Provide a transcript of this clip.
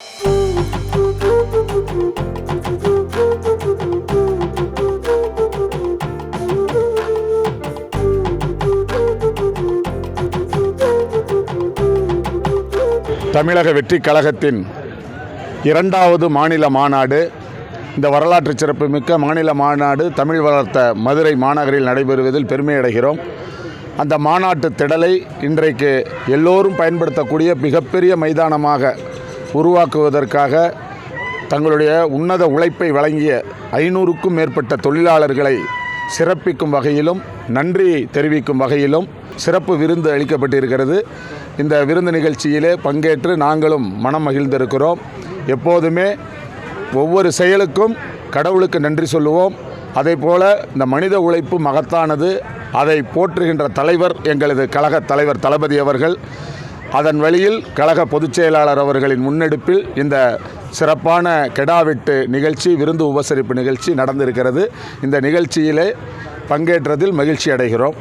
தமிழக வெற்றிக் கழகத்தின் 2வது மாநில மாநாடு, இந்த வரலாற்று சிறப்புமிக்க மாநில மாநாடு தமிழ் வளர்த்த மதுரை மாநகரில் நடைபெறுவதில் பெருமையடைகிறோம். அந்த மாநாட்டு திடலை இன்றைக்கு எல்லோரும் பயன்படுத்தக்கூடிய மிகப்பெரிய மைதானமாக உருவாக்குவதற்காக தங்களுடைய உன்னத உழைப்பை வழங்கிய 500க்கும் மேற்பட்ட தொழிலாளர்களை சிறப்பிக்கும் வகையிலும் நன்றி தெரிவிக்கும் வகையிலும் சிறப்பு விருந்து அளிக்கப்பட்டிருக்கிறது. இந்த விருந்து நிகழ்ச்சியிலே பங்கேற்று நாங்களும் மனம் மகிழ்ந்திருக்கிறோம். எப்போதுமே ஒவ்வொரு செயலுக்கும் கடவுளுக்கு நன்றி சொல்லுவோம். அதேபோல இந்த மனித உழைப்பு மகத்தானது. அதை போற்றுகின்ற தலைவர் எங்களது கழக தலைவர் தளபதி அவர்கள். அதன் வழியில் கழக பொதுச் செயலாளர் அவர்களின் முன்னெடுப்பில் இந்த சிறப்பான கெடாவெட்டு நிகழ்ச்சி, விருந்து உபசரிப்பு நிகழ்ச்சி நடந்திருக்கிறது. இந்த நிகழ்ச்சியிலே பங்கேற்றதில் மகிழ்ச்சி அடைகிறோம்.